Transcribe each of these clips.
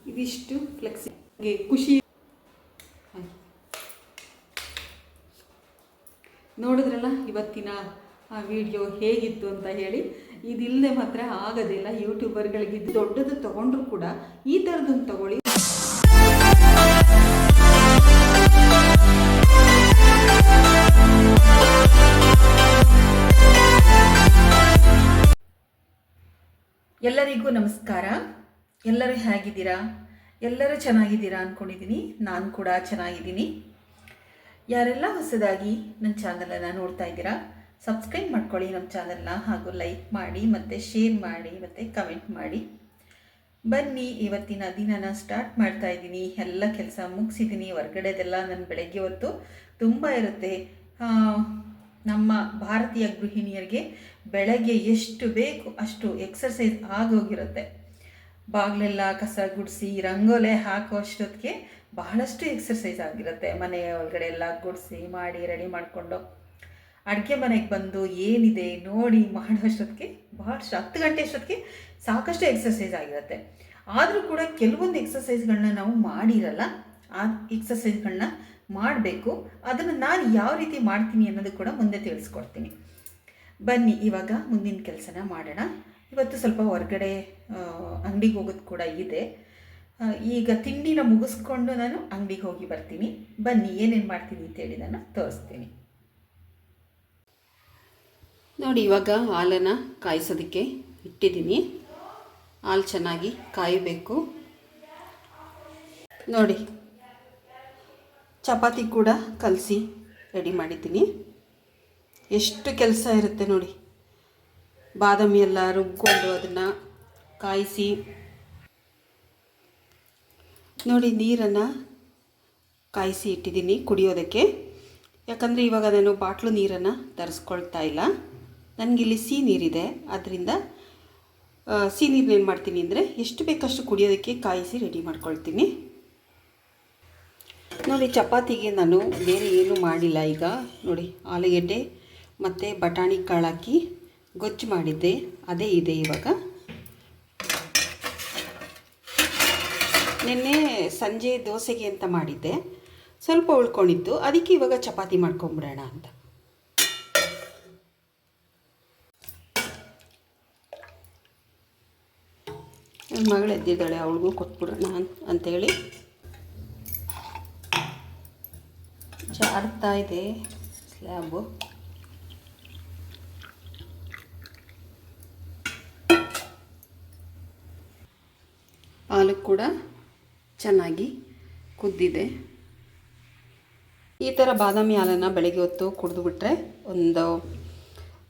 ಇದಿಷ್ಟು ಫ್ಲೆಕ್ಸಿ ಖುಷಿ. ನೋಡಿದ್ರಲ್ಲ ಇವತ್ತಿನ ವಿಡಿಯೋ ಹೇಗಿತ್ತು ಅಂತ ಹೇಳಿ. ಇದಿಲ್ಲದೆ ಮಾತ್ರ ಆಗೋದಿಲ್ಲ. ಯೂಟ್ಯೂಬರ್ಗಳಿಗೆ ಇದು ದೊಡ್ಡದು ತೊಗೊಂಡ್ರು ಕೂಡ ಈ ಥರದೊಂದು ತಗೊಳ್ಳಿ. ಎಲ್ಲರಿಗೂ ನಮಸ್ಕಾರ. ಎಲ್ಲರೂ ಹೇಗಿದ್ದೀರಾ? ಎಲ್ಲರೂ ಚೆನ್ನಾಗಿದ್ದೀರಾ ಅಂದ್ಕೊಂಡಿದ್ದೀನಿ. ನಾನು ಕೂಡ ಚೆನ್ನಾಗಿದ್ದೀನಿ. ಯಾರೆಲ್ಲ ಹೊಸದಾಗಿ ನನ್ನ ಚಾನಲನ್ನು ನೋಡ್ತಾ ಇದ್ದೀರಾ, ಸಬ್ಸ್ಕ್ರೈಬ್ ಮಾಡ್ಕೊಳ್ಳಿ ನಮ್ಮ ಚಾನಲ್ನ, ಹಾಗೂ ಲೈಕ್ ಮಾಡಿ ಮತ್ತು ಶೇರ್ ಮಾಡಿ ಮತ್ತು ಕಮೆಂಟ್ ಮಾಡಿ. ಬನ್ನಿ, ಇವತ್ತಿನ ದಿನನ ಸ್ಟಾರ್ಟ್ ಮಾಡ್ತಾ ಇದ್ದೀನಿ. ಎಲ್ಲ ಕೆಲಸ ಮುಗಿಸಿದ್ದೀನಿ. ಹೊರಗಡೆದೆಲ್ಲ ನನ್ನ ಬೆಳಗ್ಗೆ ಹೊತ್ತು ತುಂಬ ಇರುತ್ತೆ. ನಮ್ಮ ಭಾರತೀಯ ಗೃಹಿಣಿಯರಿಗೆ ಬೆಳಗ್ಗೆ ಎಷ್ಟು ಬೇಕು ಅಷ್ಟು ಎಕ್ಸರ್ಸೈಸ್ ಆಗೋಗಿರುತ್ತೆ. ಬಾಗಿಲೆಲ್ಲ ಕಸ ಗುಡಿಸಿ ರಂಗೋಲೆ ಹಾಕೋ ಅಷ್ಟೊತ್ತಿಗೆ ಬಹಳಷ್ಟು ಎಕ್ಸರ್ಸೈಸ್ ಆಗಿರುತ್ತೆ. ಮನೆ ಒಳಗಡೆ ಎಲ್ಲ ಗುಡಿಸಿ ಮಾಡಿ ರೆಡಿ ಮಾಡಿಕೊಂಡು ಅಡುಗೆ ಮನೆಗೆ ಬಂದು ಏನಿದೆ ನೋಡಿ ಮಾಡೋ ಅಷ್ಟೊತ್ತಿಗೆ ಬಹಳಷ್ಟು 10 ಗಂಟೆ ಅಷ್ಟೊತ್ತಿಗೆ ಸಾಕಷ್ಟು ಎಕ್ಸರ್ಸೈಸ್ ಆಗಿರುತ್ತೆ. ಆದರೂ ಕೂಡ ಕೆಲವೊಂದು ಎಕ್ಸರ್ಸೈಸ್ಗಳನ್ನ ನಾವು ಮಾಡಿರಲ್ಲ. ಆ ಎಕ್ಸರ್ಸೈಸ್ಗಳನ್ನ ಮಾಡಬೇಕು. ಅದನ್ನು ನಾನು ಯಾವ ರೀತಿ ಮಾಡ್ತೀನಿ ಅನ್ನೋದು ಕೂಡ ಮುಂದೆ ತಿಳಿಸ್ಕೊಡ್ತೀನಿ. ಬನ್ನಿ, ಇವಾಗ ಮುಂದಿನ ಕೆಲಸನ ಮಾಡೋಣ. ಇವತ್ತು ಸ್ವಲ್ಪ ಹೊರಗಡೆ ಅಂಗಡಿಗೆ ಹೋಗೋದು ಕೂಡ ಇದೆ. ಈಗ ತಿಂಡಿನ ಮುಗಿಸ್ಕೊಂಡು ನಾನು ಅಂಗಡಿಗೆ ಹೋಗಿ ಬರ್ತೀನಿ. ಬನ್ನಿ, ಏನೇನು ಮಾಡ್ತೀನಿ ಅಂತೇಳಿ ನಾನು ತೋರಿಸ್ತೀನಿ. ನೋಡಿ, ಇವಾಗ ಹಾಲನ್ನು ಕಾಯಿಸೋದಕ್ಕೆ ಇಟ್ಟಿದ್ದೀನಿ. ಹಾಲು ಚೆನ್ನಾಗಿ ಕಾಯಬೇಕು. ನೋಡಿ, ಚಪಾತಿ ಕೂಡ ಕಲಸಿ ರೆಡಿ ಮಾಡಿದ್ದೀನಿ. ಎಷ್ಟು ಕೆಲಸ ಇರುತ್ತೆ ನೋಡಿ. ಬಾದಾಮಿ ಎಲ್ಲ ರುಬ್ಕೊಂಡು ಅದನ್ನು ಕಾಯಿಸಿ ನೋಡಿ, ನೀರನ್ನು ಕಾಯಿಸಿ ಇಟ್ಟಿದ್ದೀನಿ ಕುಡಿಯೋದಕ್ಕೆ. ಯಾಕಂದರೆ ಇವಾಗ ನಾನು ಬಾಟ್ಲು ನೀರನ್ನು ತರಿಸ್ಕೊಳ್ತಾ ಇಲ್ಲ. ನನಗಿಲ್ಲಿ ಸಿಹಿ ನೀರಿದೆ. ಅದರಿಂದ ಸಿಹಿ ನೀರನ್ನ ಏನು ಮಾಡ್ತೀನಿ ಅಂದರೆ ಎಷ್ಟು ಬೇಕಷ್ಟು ಕುಡಿಯೋದಕ್ಕೆ ಕಾಯಿಸಿ ರೆಡಿ ಮಾಡ್ಕೊಳ್ತೀನಿ. ನೋಡಿ, ಚಪಾತಿಗೆ ನಾನು ಬೇರೆ ಏನೂ ಮಾಡಿಲ್ಲ. ಈಗ ನೋಡಿ, ಆಲೂಗೆಡ್ಡೆ ಮತ್ತು ಬಟಾಣಿ ಕಾಳು ಹಾಕಿ ಗೊಜ್ಜು ಮಾಡಿದ್ದೆ, ಅದೇ ಇದೆ ಇವಾಗ. ನಿನ್ನೆ ಸಂಜೆ ದೋಸೆಗೆ ಅಂತ ಮಾಡಿದ್ದೆ, ಸ್ವಲ್ಪ ಉಳ್ಕೊಂಡಿತ್ತು. ಅದಕ್ಕೆ ಇವಾಗ ಚಪಾತಿ ಮಾಡ್ಕೊಂಬಿಡೋಣ ಅಂತ. ನನ್ನ ಮಗಳು ಎದ್ದಿದ್ದಾಳೆ, ಅವಳಿಗೂ ಕೊಟ್ಬಿಡೋಣ ಅಂಥೇಳಿ ಜಾಡ್ತಾ ಇದೆ ಸ್ಲ್ಯಾಬು. ಹಾಲು ಕೂಡ ಚೆನ್ನಾಗಿ ಕುದ್ದಿದೆ. ಈ ಥರ ಬಾದಾಮಿ ಹಾಲನ್ನು ಬೆಳಗ್ಗೆ ಹೊತ್ತು ಕುಡಿದುಬಿಟ್ರೆ ಒಂದು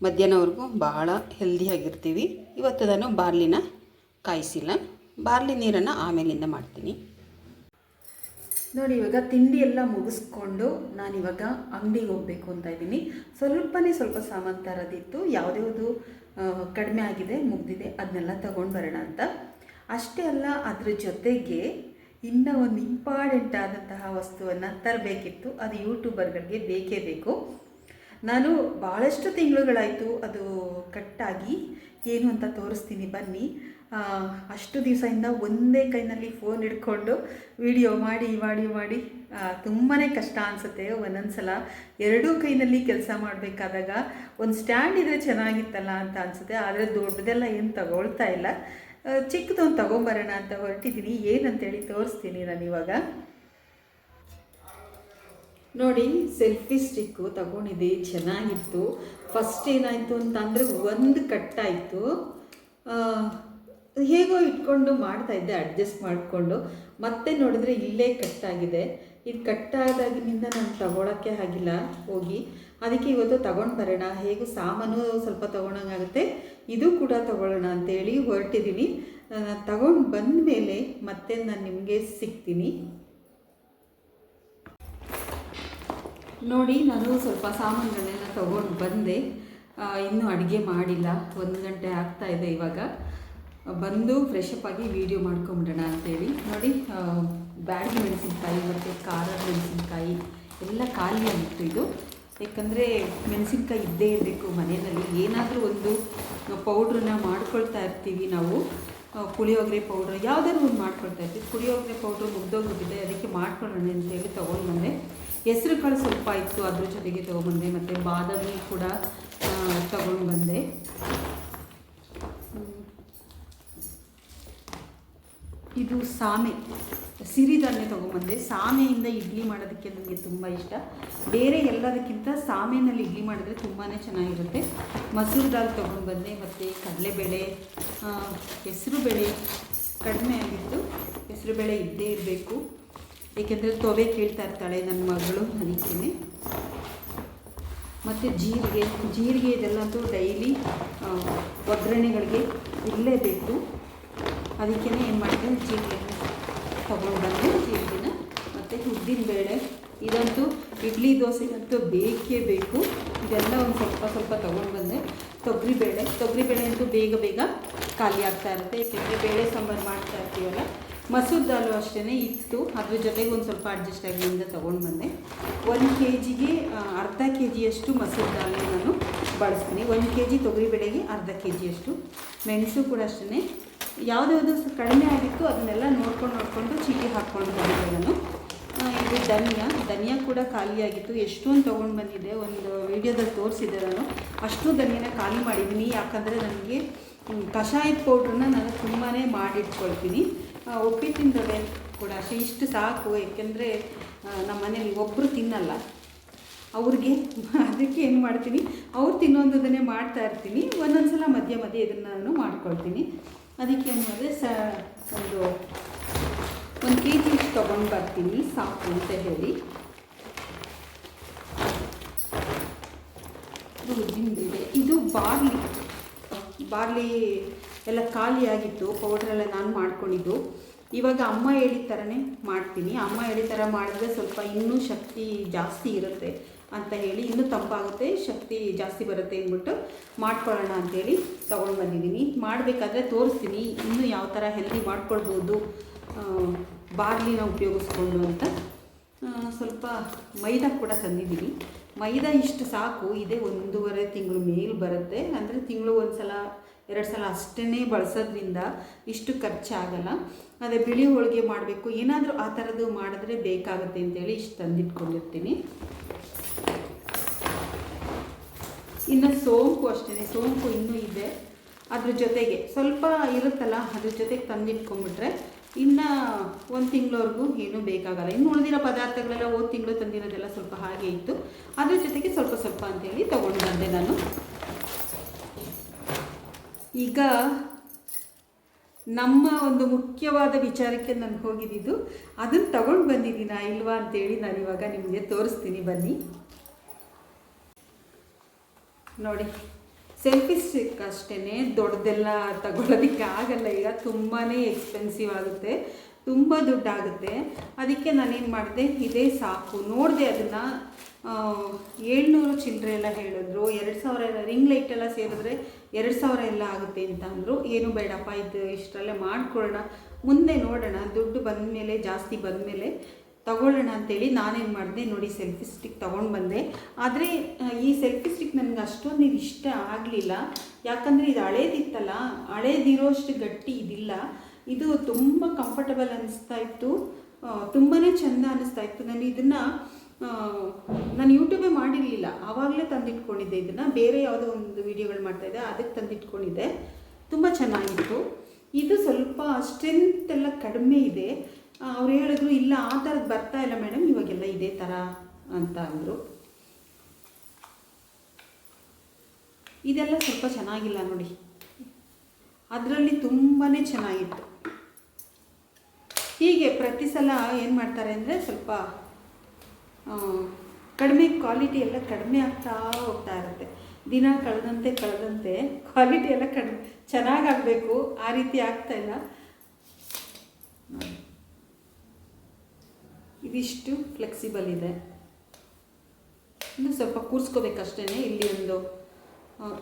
ಮಧ್ಯಾಹ್ನವರೆಗೂ ಬಹಳ ಹೆಲ್ದಿಯಾಗಿರ್ತೀವಿ. ಇವತ್ತು ನಾನು ಬಾರ್ಲಿನ ಕಾಯಿಸಿಲ್ಲ. ಬಾರ್ಲಿ ನೀರನ್ನು ಆಮೇಲಿಂದ ಮಾಡ್ತೀನಿ. ನೋಡಿ, ಇವಾಗ ತಿಂಡಿ ಎಲ್ಲ ಮುಗಿಸ್ಕೊಂಡು ನಾನಿವಾಗ ಅಂಗಡಿಗೆ ಹೋಗಬೇಕು ಅಂತ ಇದ್ದೀನಿ. ಸ್ವಲ್ಪ ಸಾಮಾನು ತರೋದಿತ್ತು. ಯಾವುದ್ಯಾವುದು ಕಡಿಮೆ ಆಗಿದೆ, ಮುಗ್ದಿದೆ, ಅದನ್ನೆಲ್ಲ ತೊಗೊಂಡು ಬರೋಣ ಅಂತ. ಅಷ್ಟೇ ಅಲ್ಲ, ಅದ್ರ ಜೊತೆಗೆ ಇನ್ನೂ ಒಂದು ಇಂಪಾರ್ಟೆಂಟ್ ಆದಂತಹ ವಸ್ತುವನ್ನು ತರಬೇಕಿತ್ತು. ಅದು ಯೂಟ್ಯೂಬರ್ಗಳಿಗೆ ಬೇಕೇ ಬೇಕು. ನಾನು ಭಾಳಷ್ಟು ತಿಂಗಳುಗಳಾಯಿತು ಅದು ಕಟ್ಟಾಗಿ. ಏನು ಅಂತ ತೋರಿಸ್ತೀನಿ ಬನ್ನಿ. ಅಷ್ಟು ದಿವಸದಿಂದ ಒಂದೇ ಕೈನಲ್ಲಿ ಫೋನ್ ಹಿಡ್ಕೊಂಡು ವಿಡಿಯೋ ಮಾಡಿ ಮಾಡಿ ಮಾಡಿ ತುಂಬಾ ಕಷ್ಟ ಅನಿಸುತ್ತೆ. ಒಂದೊಂದು ಸಲ ಎರಡೂ ಕೈನಲ್ಲಿ ಕೆಲಸ ಮಾಡಬೇಕಾದಾಗ ಒಂದು ಸ್ಟ್ಯಾಂಡ್ ಇದ್ದರೆ ಚೆನ್ನಾಗಿತ್ತಲ್ಲ ಅಂತ ಅನಿಸುತ್ತೆ. ಆದರೆ ದೊಡ್ಡದೆಲ್ಲ ಏನು ತಗೊಳ್ತಾ ಇಲ್ಲ. ಚಿಕ್ಕದೊಂದು ತೊಗೊಂಬರೋಣ ಅಂತ ಹೊರಟಿದ್ದೀನಿ. ಏನಂತೇಳಿ ತೋರಿಸ್ತೀನಿ ನಾನು ಇವಾಗ. ನೋಡಿ, ಸೆಲ್ಫಿ ಸ್ಟಿಕ್ಕು ತಗೊಂಡಿದ್ದೆ, ಚೆನ್ನಾಗಿತ್ತು. ಫಸ್ಟ್ ಏನಾಯಿತು ಅಂತಂದರೆ ಒಂದು ಕಟ್ಟಾಯಿತು. ಹೇಗೋ ಇಟ್ಕೊಂಡು ಮಾಡ್ತಾಯಿದ್ದೆ, ಅಡ್ಜಸ್ಟ್ ಮಾಡಿಕೊಂಡು. ಮತ್ತೆ ನೋಡಿದ್ರೆ ಇಲ್ಲೇ ಕಟ್ಟಾಗಿದೆ. ಇದು ಕಟ್ಟಾದಾಗಿನಿಂದ ನಾನು ತಗೊಳ್ಳೋಕ್ಕೆ ಆಗಿಲ್ಲ ಹೋಗಿ. ಅದಕ್ಕೆ ಇವತ್ತು ತಗೊಂಡು ಬರೋಣ, ಹೇಗೂ ಸಾಮಾನು ಸ್ವಲ್ಪ ತೊಗೊಳಂಗಾಗುತ್ತೆ, ಇದು ಕೂಡ ತೊಗೊಳ್ಳೋಣ ಅಂತೇಳಿ ಹೊರಟಿದ್ದೀನಿ. ತಗೊಂಡು ಬಂದ ಮೇಲೆ ಮತ್ತೆ ನಾನು ನಿಮಗೆ ಸಿಗ್ತೀನಿ. ನೋಡಿ, ನಾನು ಸ್ವಲ್ಪ ಸಾಮಾನುಗಳನ್ನೆಲ್ಲ ತೊಗೊಂಡು ಬಂದೆ. ಇನ್ನೂ ಅಡುಗೆ ಮಾಡಿಲ್ಲ. 1 ಗಂಟೆ ಆಗ್ತಾಯಿದೆ ಇವಾಗ. ಬಂದು ಫ್ರೆಶಪ್ ಆಗಿ ವೀಡಿಯೋ ಮಾಡ್ಕೊಂಬಿಡೋಣ ಅಂತೇಳಿ. ನೋಡಿ, ಬ್ಯಾಡಗಿ ಮೆಣಸಿನ್ಕಾಯಿ ಮತ್ತು ಖಾರದ ಮೆಣಸಿನ್ಕಾಯಿ ಎಲ್ಲ ಖಾಲಿ ಆಗಿತ್ತು ಇದು. ಯಾಕಂದರೆ ಮೆಣಸಿನ್ಕಾಯಿ ಇದ್ದೇ ಇರಬೇಕು ಮನೆಯಲ್ಲಿ. ಏನಾದರೂ ಒಂದು ಪೌಡ್ರನ್ನ ಮಾಡ್ಕೊಳ್ತಾ ಇರ್ತೀವಿ ನಾವು. ಪುಳಿಯೋಗರೆ ಪೌಡ್ರ್ ಯಾವುದಾದ್ರು ಒಂದು ಮಾಡ್ಕೊಳ್ತಾ ಇದ್ದೆ. ಪುಳಿಯೋಗರೆ ಪೌಡ್ರು ಮುಗ್ದೋಗ್ಬಿಟ್ಟಿದೆ, ಅದಕ್ಕೆ ಮಾಡ್ಕೊಳ್ಳೋಣ ಅಂತೇಳಿ ತೊಗೊಂಡು ಬಂದೆ. ಹೆಸ್ರು ಕಾಳು ಸ್ವಲ್ಪ ಇತ್ತು, ಅದ್ರ ಜೊತೆಗೆ ತೊಗೊಂಡ್ಬಂದೆ. ಮತ್ತು ಬಾದಾಮಿ ಕೂಡ ತೊಗೊಂಡು ಬಂದೆ. ಇದು ಸಾಮೆ, ಸಿರಿಧಾನ್ಯ ತೊಗೊಂಬಂದೆ. ಸಾಮೆಯಿಂದ ಇಡ್ಲಿ ಮಾಡೋದಕ್ಕೆ ನನಗೆ ತುಂಬ ಇಷ್ಟ. ಬೇರೆ ಎಲ್ಲದಕ್ಕಿಂತ ಸಾಮೆನಲ್ಲಿ ಇಡ್ಲಿ ಮಾಡಿದ್ರೆ ತುಂಬಾ ಚೆನ್ನಾಗಿರುತ್ತೆ. ಮಸೂರು ದಾಲ್ ತೊಗೊಂಡು ಬಂದೆ. ಮತ್ತು ಕಡಲೆಬೇಳೆ, ಹೆಸರುಬೇಳೆ ಕಡಿಮೆ ಆಗಿತ್ತು, ಹೆಸರುಬೇಳೆ ಇದ್ದೇ ಇರಬೇಕು, ಏಕೆಂದರೆ ತೊವೆ ಕೇಳ್ತಾ ಇರ್ತಾಳೆ ನನ್ನ ಮಗಳು, ಅದಕ್ಕೇ. ಮತ್ತು ಜೀರಿಗೆ ಇದೆಲ್ಲಂತೂ ಡೈಲಿ ಒಗ್ಗರಣೆಗಳಿಗೆ ಇರಲೇಬೇಕು. ಅದಕ್ಕೇ ಏನು ಮಾಡಿದೆ, ಜೀರಿಗೆ ತೊಗೊಂಡು ಬಂದು ಜೀರಿಗೆನ. ಮತ್ತು ಉದ್ದಿನಬೇಳೆ, ಇದಂತೂ ಇಡ್ಲಿ ದೋಸೆಗಂತೂ ಬೇಕೇ ಬೇಕು. ಇದೆಲ್ಲ ಒಂದು ಸ್ವಲ್ಪ ತೊಗೊಂಡು ಬಂದೆ. ತೊಗರಿಬೇಳೆ ಅಂತೂ ಬೇಗ ಖಾಲಿ ಆಗ್ತಾ ಇರುತ್ತೆ, ಏಕೆಂದರೆ ಬೇಳೆ ಸಾಂಬಾರು ಮಾಡ್ತಾ ಇರ್ತೀವಲ್ಲ. ಮಸೂರು ದಾಲು ಅಷ್ಟೇ ಇತ್ತು, ಅದ್ರ ಜೊತೆಗೆ ಒಂದು ಸ್ವಲ್ಪ ಅಡ್ಜಸ್ಟ್ ಆಗಿಂದ ತೊಗೊಂಡು ಬಂದೆ. 1 kgಗೆ ಅರ್ಧ kgಯಷ್ಟು ಮಸೂರು ದಾಲು ನಾನು ಬಳಸ್ತೀನಿ. 1 kg ತೊಗರಿಬೇಳೆಗೆ ಅರ್ಧ kgಯಷ್ಟು. ಮೆಣಸು ಕೂಡ ಅಷ್ಟೇ, ಯಾವುದ್ಯಾವುದು ಕಡಿಮೆ ಆಗಿತ್ತು ಅದನ್ನೆಲ್ಲ ನೋಡ್ಕೊಂಡು ಚೀಟಿ ಹಾಕ್ಕೊಂಡು ಬಂದಿದ್ದೆ ನಾನು. ಇದು ಧನಿಯಾ ಕೂಡ ಖಾಲಿಯಾಗಿತ್ತು. ಎಷ್ಟೊಂದು ತೊಗೊಂಡು ಬಂದಿದ್ದೆ, ಒಂದು ವೀಡಿಯೋದಲ್ಲಿ ತೋರಿಸಿದ್ದೆ ನಾನು. ಅಷ್ಟು ಧನಿಯಾನ ಖಾಲಿ ಮಾಡಿದ್ದೀನಿ, ಯಾಕಂದರೆ ನನಗೆ ಕಷಾಯದ ಪೌಡ್ರನ್ನ ನಾನು ತುಂಬಾ ಮಾಡಿಟ್ಕೊಳ್ತೀನಿ. ಉಪ್ಪಿಟ್ಟಿನ ರವೆ ಕೂಡ ಅಷ್ಟೇ, ಇಷ್ಟು ಸಾಕು. ಏಕೆಂದರೆ ನಮ್ಮ ಮನೇಲಿ ಒಬ್ಬರು ತಿನ್ನಲ್ಲ, ಅವ್ರಿಗೆ. ಅದಕ್ಕೆ ಏನು ಮಾಡ್ತೀನಿ, ಅವ್ರು ತಿನ್ನೋಂಥದ್ದನ್ನೇ ಮಾಡ್ತಾ ಇರ್ತೀನಿ. ಒಂದೊಂದು ಸಲ ಮಧ್ಯೆ ಇದನ್ನು ನಾನು ಮಾಡ್ಕೊಳ್ತೀನಿ. ಅದಕ್ಕೆ ಏನು ಮಾಡಿದ್ರೆ ಒಂದು kg ಇಷ್ಟು ತೊಗೊಂಡು ಬರ್ತೀನಿ, ಸಾಕು ಅಂತ ಹೇಳಿ. ಉದ್ದಿನಬೇಳೆ, ಇದು ಬಾರ್ಲಿ ಎಲ್ಲ ಖಾಲಿಯಾಗಿತ್ತು, ಪೌಡ್ರೆಲ್ಲ ನಾನು ಮಾಡ್ಕೊಂಡಿದ್ದು. ಇವಾಗ ಅಮ್ಮ ಹೇಳಿದ ಥರನೇ ಮಾಡ್ತೀನಿ. ಅಮ್ಮ ಹೇಳಿದ ಥರ ಮಾಡಿದ್ರೆ ಸ್ವಲ್ಪ ಇನ್ನೂ ಶಕ್ತಿ ಜಾಸ್ತಿ ಇರುತ್ತೆ ಅಂತ ಹೇಳಿ, ಇನ್ನೂ ತಂಪಾಗುತ್ತೆ, ಶಕ್ತಿ ಜಾಸ್ತಿ ಬರುತ್ತೆ ಅಂದ್ಬಿಟ್ಟು ಮಾಡ್ಕೊಳ್ಳೋಣ ಅಂಥೇಳಿ ತೊಗೊಂಡು ಬಂದಿದ್ದೀನಿ. ಮಾಡಬೇಕಾದ್ರೆ ತೋರಿಸ್ತೀನಿ ಇನ್ನೂ ಯಾವ ಥರ ಹೆಲ್ದಿ ಮಾಡ್ಕೊಳ್ಬೋದು ಬಾರ್ಲಿನ ಉಪಯೋಗಿಸ್ಕೊಂಡು ಅಂತ. ಸ್ವಲ್ಪ ಮೈದಾ ಕೂಡ ತಂದಿದ್ದೀನಿ. ಮೈದಾ ಇಷ್ಟು ಸಾಕು, ಇದೇ 1.5 ತಿಂಗಳು ಮೇಲೆ ಬರುತ್ತೆ. ಅಂದರೆ ತಿಂಗಳು 1 ಸಲ 2 ಸಲ ಅಷ್ಟೇ ಬಳಸೋದ್ರಿಂದ ಇಷ್ಟು ಖರ್ಚಾಗಲ್ಲ. ಅದೇ ಬಿಳಿ ಹೋಳಿಗೆ ಮಾಡಬೇಕು, ಏನಾದರೂ ಆ ಥರದ್ದು ಮಾಡಿದ್ರೆ ಬೇಕಾಗುತ್ತೆ ಅಂತೇಳಿ ಇಷ್ಟು ತಂದಿಟ್ಕೊಂಡಿರ್ತೀನಿ. ಇನ್ನು ಸೋಂಪು ಅಷ್ಟೇ, ಸೋಂಪು ಇನ್ನೂ ಇದೆ. ಅದ್ರ ಜೊತೆಗೆ ಸ್ವಲ್ಪ ಇರುತ್ತಲ್ಲ, ಅದ್ರ ಜೊತೆಗೆ ತಂದಿಟ್ಕೊಂಡ್ಬಿಟ್ರೆ ಇನ್ನು 1 ತಿಂಗಳವರೆಗೂ ಏನೂ ಬೇಕಾಗಲ್ಲ. ಇನ್ನು ಉಳಿದಿರೋ ಪದಾರ್ಥಗಳೆಲ್ಲ ಹೋದ ತಿಂಗಳು ತಂದಿರೋದೆಲ್ಲ ಸ್ವಲ್ಪ ಹಾಗೆ ಇತ್ತು, ಅದ್ರ ಜೊತೆಗೆ ಸ್ವಲ್ಪ ಅಂತೇಳಿ ತೊಗೊಂಡು ಬಂದೆ ನಾನು. ಈಗ ನಮ್ಮ ಒಂದು ಮುಖ್ಯವಾದ ವಿಚಾರಕ್ಕೆ ನಾನು ಹೋಗಿದ್ದು, ಅದನ್ನು ತಗೊಂಡು ಬಂದಿದ್ದೀನಾ ಇಲ್ವಾ ಅಂತೇಳಿ ನಾನು ಇವಾಗ ನಿಮಗೆ ತೋರಿಸ್ತೀನಿ, ಬನ್ನಿ ನೋಡಿ. ಸೆಲ್ಫಿ ಸ್ಟಿಕ್ ಅಷ್ಟೇ, ದೊಡ್ಡದೆಲ್ಲ ತಗೊಳ್ಳೋದಕ್ಕೆ ಆಗಲ್ಲ, ಈಗ ತುಂಬಾ ಎಕ್ಸ್ಪೆನ್ಸಿವ್ ಆಗುತ್ತೆ, ತುಂಬ ದುಡ್ಡಾಗುತ್ತೆ. ಅದಕ್ಕೆ ನಾನೇನು ಮಾಡಿದೆ, ಇದೇ ಸಾಕು. ನೋಡಿದೆ ಅದನ್ನು 700 ಚಿಲ್ಲರೆ ಎಲ್ಲ ಹೇಳಿದ್ರು. 2000 ಎಲ್ಲ ರಿಂಗ್ ಲೈಟ್ ಎಲ್ಲ ಸೇರಿದ್ರೆ 2000 ಎಲ್ಲ ಆಗುತ್ತೆ ಅಂತ ಅಂದರು. ಏನು ಬೇಡಪ್ಪ, ಇದು ಇಷ್ಟರಲ್ಲೇ ಮಾಡ್ಕೊಳ್ಳೋಣ, ಮುಂದೆ ನೋಡೋಣ, ದುಡ್ಡು ಬಂದಮೇಲೆ, ಜಾಸ್ತಿ ಬಂದಮೇಲೆ ತಗೊಳ್ಳೋಣ ಅಂತೇಳಿ ನಾನೇನು ಮಾಡಿದೆ ನೋಡಿ, ಸೆಲ್ಫಿ ಸ್ಟಿಕ್ ತೊಗೊಂಡು ಬಂದೆ. ಆದರೆ ಈ ಸೆಲ್ಫಿ ಸ್ಟಿಕ್ ನನಗೆ ಅಷ್ಟೊಂದು ಇದು ಇಷ್ಟ ಆಗಲಿಲ್ಲ, ಯಾಕಂದರೆ ಇದು ಹಳೇದಿತ್ತಲ್ಲ, ಹಳೇದಿರೋಷ್ಟು ಗಟ್ಟಿ ಇದಿಲ್ಲ. ಇದು ತುಂಬ ಕಂಫರ್ಟಬಲ್ ಅನ್ನಿಸ್ತಾ ಇತ್ತು, ತುಂಬಾ ಚೆಂದ ಅನ್ನಿಸ್ತಾ ಇತ್ತು. ನಾನು ಯೂಟ್ಯೂಬೇ ಮಾಡಿರಲಿಲ್ಲ, ಆವಾಗಲೇ ತಂದಿಟ್ಕೊಂಡಿದ್ದೆ ಇದನ್ನು. ಬೇರೆ ಯಾವುದೋ ಒಂದು ವೀಡಿಯೋಗಳು ಮಾಡ್ತಾಯಿದ್ದೆ, ಅದಕ್ಕೆ ತಂದಿಟ್ಕೊಂಡಿದ್ದೆ. ತುಂಬ ಚೆನ್ನಾಗಿತ್ತು. ಇದು ಸ್ವಲ್ಪ ಸ್ಟ್ರೆಂತ್ ಎಲ್ಲ ಕಡಿಮೆ ಇದೆ. ಅವ್ರು ಹೇಳಿದ್ರು, ಇಲ್ಲ ಆ ಥರದ್ದು ಬರ್ತಾ ಇಲ್ಲ ಮೇಡಮ್, ಇವಾಗೆಲ್ಲ ಇದೇ ಥರ ಅಂತ ಅಂದರು. ಇದೆಲ್ಲ ಸ್ವಲ್ಪ ಚೆನ್ನಾಗಿಲ್ಲ ನೋಡಿ, ಅದರಲ್ಲಿ ತುಂಬಾ ಚೆನ್ನಾಗಿತ್ತು. ಹೀಗೆ ಪ್ರತಿ ಸಲ ಏನು ಮಾಡ್ತಾರೆ ಅಂದರೆ, ಸ್ವಲ್ಪ ಕಡಿಮೆ ಕ್ವಾಲಿಟಿ ಎಲ್ಲ ಕಡಿಮೆ ಆಗ್ತಾ ಹೋಗ್ತಾ ಇರುತ್ತೆ. ದಿನ ಕಳೆದಂತೆ ಕ್ವಾಲಿಟಿ ಎಲ್ಲ ಚೆನ್ನಾಗಾಗಬೇಕು, ಆ ರೀತಿ ಆಗ್ತಾಯಿಲ್ಲ. ಇದಿಷ್ಟು ಫ್ಲೆಕ್ಸಿಬಲ್ ಇದೆ, ಇನ್ನು ಸ್ವಲ್ಪ ಕೂರಿಸ್ಕೋಬೇಕಷ್ಟೇ.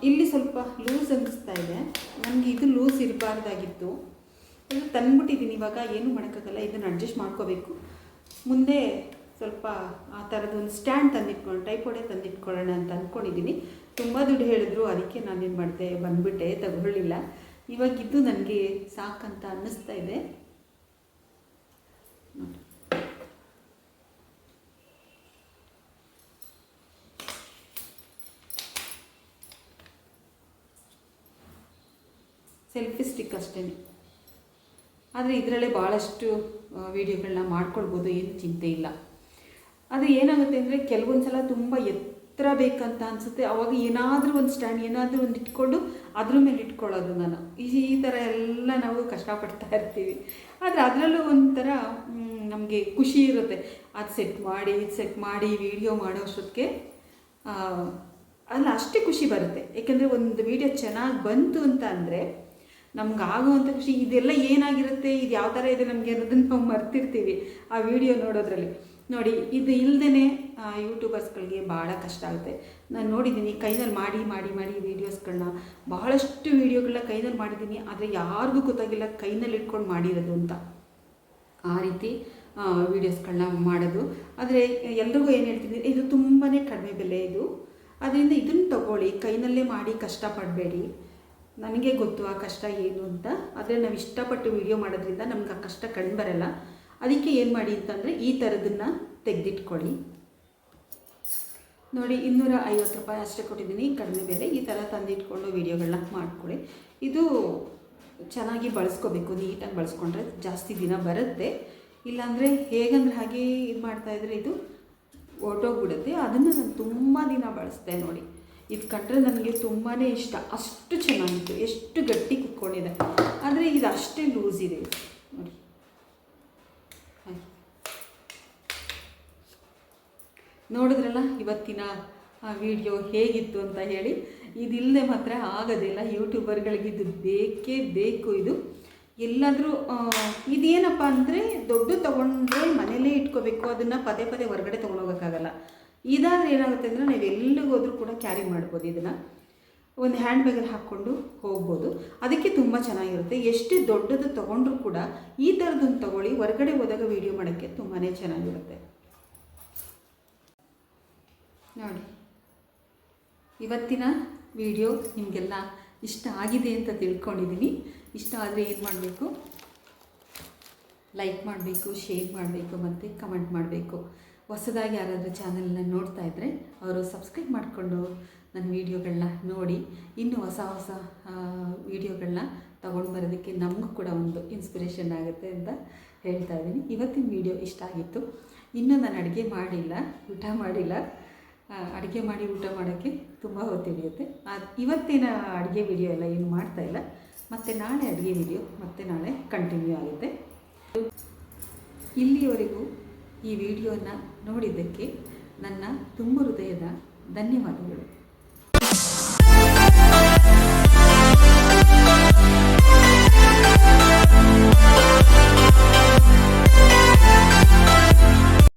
ಇಲ್ಲಿ ಸ್ವಲ್ಪ ಲೂಸ್ ಅನ್ನಿಸ್ತಾ ಇದೆ ನನಗೆ, ಇದು ಲೂಸ್ ಇರಬಾರ್ದಾಗಿತ್ತು. ಇದು ತಂದ್ಬಿಟ್ಟಿದ್ದೀನಿ, ಇವಾಗ ಏನೂ ಮಾಡೋಕ್ಕಾಗಲ್ಲ, ಇದನ್ನು ಅಡ್ಜಸ್ಟ್ ಮಾಡ್ಕೋಬೇಕು. ಮುಂದೆ ಸ್ವಲ್ಪ ಆ ಥರದೊಂದು ಸ್ಟ್ಯಾಂಡ್ ಟೈಪೋಡೆ ತಂದಿಟ್ಕೊಳ್ಳೋಣ ಅಂತ ಅಂದ್ಕೊಂಡಿದ್ದೀನಿ. ತುಂಬ ದುಡ್ಡು ಹೇಳಿದ್ರು, ಅದಕ್ಕೆ ನಾನೇನು ಮಾಡಿದೆ, ಬಂದುಬಿಟ್ಟೆ, ತಗೊಳ್ಳಿಲ್ಲ. ಇವಾಗಿದ್ದು ನನಗೆ ಸಾಕಂತ ಅನ್ನಿಸ್ತಾ ಇದೆ. ನೋಡಿ, ಸೆಲ್ಫಿ ಸ್ಟಿಕ್ ಅಷ್ಟೇ. ಆದರೆ ಇದರಲ್ಲೇ ಭಾಳಷ್ಟು ವೀಡಿಯೋಗಳನ್ನ ಮಾಡ್ಕೊಳ್ಬೋದು, ಏನು ಚಿಂತೆ ಇಲ್ಲ. ಆದರೆ ಏನಾಗುತ್ತೆ ಅಂದರೆ ಕೆಲವೊಂದು ಸಲ ತುಂಬ ಎತ್ತರ ಬೇಕಂತ ಅನಿಸುತ್ತೆ. ಆವಾಗ ಏನಾದರೂ ಒಂದು ಸ್ಟ್ಯಾಂಡ್ ಏನಾದರೂ ಒಂದು ಇಟ್ಕೊಂಡು ಅದ್ರ ಮೇಲೆ ಇಟ್ಕೊಳ್ಳೋದು ನಾನು. ಈ ಥರ ಎಲ್ಲ ನಾವು ಕಷ್ಟಪಡ್ತಾ ಇರ್ತೀವಿ. ಆದರೆ ಅದರಲ್ಲೂ ಒಂಥರ ನಮಗೆ ಖುಷಿ ಇರುತ್ತೆ. ಅದು ಸೆಟ್ ಮಾಡಿ ವೀಡಿಯೋ ಮಾಡೋ ಅಷ್ಟೊತ್ತಿಗೆ ಅಲ್ಲ ಅಷ್ಟೇ ಖುಷಿ ಬರುತ್ತೆ. ಏಕೆಂದರೆ ಒಂದು ವೀಡಿಯೋ ಚೆನ್ನಾಗಿ ಬಂತು ಅಂತ ಅಂದರೆ ನಮ್ಗೆ ಆಗುವಂಥ ಖುಷಿ. ಇದೆಲ್ಲ ಏನಾಗಿರುತ್ತೆ, ಇದು ಯಾವ ಥರ ಇದೆ ನಮಗೆ ಅನ್ನೋದನ್ನು ನಾವು ಮರ್ತಿರ್ತೀವಿ ಆ ವಿಡಿಯೋ ನೋಡೋದ್ರಲ್ಲಿ. ನೋಡಿ, ಇದು ಇಲ್ಲದೇ ಯೂಟ್ಯೂಬರ್ಸ್ಗಳಿಗೆ ಭಾಳ ಕಷ್ಟ ಆಗುತ್ತೆ. ನಾನು ನೋಡಿದ್ದೀನಿ, ಕೈನಲ್ಲಿ ಮಾಡಿ ವೀಡಿಯೋಸ್ಗಳನ್ನ, ಬಹಳಷ್ಟು ವೀಡಿಯೋಗಳನ್ನ ಕೈನಲ್ಲಿ ಮಾಡಿದ್ದೀನಿ. ಆದರೆ ಯಾರಿಗೂ ಗೊತ್ತಾಗಿಲ್ಲ ಕೈನಲ್ಲಿ ಇಟ್ಕೊಂಡು ಮಾಡಿರೋದು ಅಂತ. ಆ ರೀತಿ ವೀಡಿಯೋಸ್ಗಳನ್ನ ಮಾಡೋದು. ಆದರೆ ಎಲ್ರಿಗೂ ಏನು ಹೇಳ್ತೀನಿ, ಇದು ತುಂಬಾ ಕಡಿಮೆ ಬೆಲೆ ಇದು. ಅದರಿಂದ ಇದನ್ನು ತಗೊಳ್ಳಿ, ಕೈನಲ್ಲೇ ಮಾಡಿ ಕಷ್ಟಪಡಬೇಡಿ. ನನಗೆ ಗೊತ್ತು ಆ ಕಷ್ಟ ಏನು ಅಂತ. ಆದರೆ ನಾವು ಇಷ್ಟಪಟ್ಟು ವೀಡಿಯೋ ಮಾಡೋದ್ರಿಂದ ನಮ್ಗೆ ಆ ಕಷ್ಟ ಕಡಿಮೆ ಬರಲ್ಲ. ಅದಕ್ಕೆ ಏನು ಮಾಡಿ ಅಂತಂದರೆ ಈ ಥರದನ್ನು ತೆಗೆದಿಟ್ಕೊಳ್ಳಿ. ನೋಡಿ, 250 ರೂಪಾಯಿ ಅಷ್ಟೇ ಕೊಟ್ಟಿದ್ದೀನಿ, ಕಡಿಮೆ ಬೆಲೆ. ಈ ಥರ ತಂದಿಟ್ಕೊಂಡು ವೀಡಿಯೋಗಳನ್ನ ಮಾಡ್ಕೊಳ್ಳಿ. ಇದು ಚೆನ್ನಾಗಿ ಬಳಸ್ಕೋಬೇಕು, ನೀಟಾಗಿ ಬಳಸ್ಕೊಂಡ್ರೆ ಜಾಸ್ತಿ ದಿನ ಬರುತ್ತೆ. ಇಲ್ಲಾಂದರೆ ಹೇಗಂದ್ರೆ ಹಾಗೆ ಇದು ಮಾಡ್ತಾಯಿದ್ರೆ ಇದು ಹೊರ್ಟೋಗ್ಬಿಡುತ್ತೆ. ಅದನ್ನು ನಾನು ತುಂಬ ದಿನ ಬಳಸ್ದೆ. ನೋಡಿ, ಇದು ಕಂಡ್ರೆ ನನಗೆ ತುಂಬಾ ಇಷ್ಟ. ಅಷ್ಟು ಚೆನ್ನಾಗಿತ್ತು, ಎಷ್ಟು ಗಟ್ಟಿ ಕುತ್ಕೊಂಡಿದೆ. ಆದರೆ ಇದು ಅಷ್ಟೇ ಲೂಸ್ ಇದೆ ನೋಡಿ. ನೋಡಿದ್ರಲ್ಲ ಇವತ್ತಿನ ವಿಡಿಯೋ ಹೇಗಿತ್ತು ಅಂತ ಹೇಳಿ. ಇದಿಲ್ಲದೆ ಮಾತ್ರ ಆಗೋದಿಲ್ಲ. ಯೂಟ್ಯೂಬರ್ಗಳಿಗೆ ಇದು ಬೇಕೇ ಬೇಕು. ಇದು ಎಲ್ಲಾದರೂ ಇದೇನಪ್ಪ ಅಂದರೆ ದೊಡ್ಡ ತೊಗೊಂಡ್ರೆ ಮನೇಲೇ ಇಟ್ಕೋಬೇಕು, ಅದನ್ನು ಪದೇ ಹೊರಗಡೆ ತೊಗೊಂಡೋಗೋಕ್ಕಾಗಲ್ಲ. ಇದಾದರೆ ಏನಾಗುತ್ತೆ ಅಂದರೆ ನಾವು ಎಲ್ಲಿಗೆ ಹೋದರೂ ಕೂಡ ಕ್ಯಾರಿ ಮಾಡ್ಬೋದು. ಇದನ್ನು ಒಂದು ಹ್ಯಾಂಡ್ ಬ್ಯಾಗಲ್ಲಿ ಹಾಕ್ಕೊಂಡು ಹೋಗ್ಬೋದು. ಅದಕ್ಕೆ ತುಂಬ ಚೆನ್ನಾಗಿರುತ್ತೆ. ಎಷ್ಟೇ ದೊಡ್ಡದು ತೊಗೊಂಡ್ರೂ ಕೂಡ ಈ ಥರದೊಂದು ತೊಗೊಳ್ಳಿ, ಹೊರಗಡೆ ಹೋದಾಗ ವೀಡಿಯೋ ಮಾಡೋಕ್ಕೆ ತುಂಬಾ ಚೆನ್ನಾಗಿರುತ್ತೆ. ನೋಡಿ, ಇವತ್ತಿನ ವಿಡಿಯೋ ನಿಮಗೆಲ್ಲ ಇಷ್ಟ ಆಗಿದೆ ಅಂತ ತಿಳ್ಕೊಂಡಿದ್ದೀನಿ. ಇಷ್ಟ ಆದರೆ ಏನು ಮಾಡಬೇಕು, ಲೈಕ್ ಮಾಡಬೇಕು, ಶೇರ್ ಮಾಡಬೇಕು ಮತ್ತು ಕಮೆಂಟ್ ಮಾಡಬೇಕು. ಹೊಸದಾಗಿ ಯಾರಾದರೂ ಚಾನಲ್ನ ನೋಡ್ತಾ ಇದ್ದರೆ ಅವರು ಸಬ್ಸ್ಕ್ರೈಬ್ ಮಾಡಿಕೊಂಡು ನನ್ನ ವೀಡಿಯೋಗಳನ್ನ ನೋಡಿ ಇನ್ನೂ ಹೊಸ ವೀಡಿಯೋಗಳನ್ನ ತೊಗೊಂಡು ಬರೋದಕ್ಕೆ ನಮಗೂ ಕೂಡ ಒಂದು ಇನ್ಸ್ಪಿರೇಷನ್ ಆಗುತ್ತೆ ಅಂತ ಹೇಳ್ತಾ ಇದ್ದೀನಿ. ಇವತ್ತಿನ ವೀಡಿಯೋ ಇಷ್ಟ ಆಗಿತ್ತು. ಇನ್ನೂ ನಾನು ಅಡುಗೆ ಮಾಡಿಲ್ಲ, ಊಟ ಮಾಡಿಲ್ಲ. ಅಡುಗೆ ಮಾಡಿ ಊಟ ಮಾಡೋಕ್ಕೆ ತುಂಬ ಹೊತ್ತು ಹಿಡಿಯುತ್ತೆ. ಇವತ್ತಿನ ಅಡುಗೆ ವಿಡಿಯೋ ಎಲ್ಲ ಏನು ಮಾಡ್ತಾಯಿಲ್ಲ. ಮತ್ತು ನಾಳೆ ಅಡುಗೆ ವಿಡಿಯೋ ಮತ್ತೆ ನಾಳೆ ಕಂಟಿನ್ಯೂ ಆಗುತ್ತೆ. ಇಲ್ಲಿಯವರೆಗೂ ಈ ವಿಡಿಯೋನ ನೋಡಿದ್ದಕ್ಕೆ ನನ್ನ ತುಂಬ ಹೃದಯದ ಧನ್ಯವಾದಗಳು.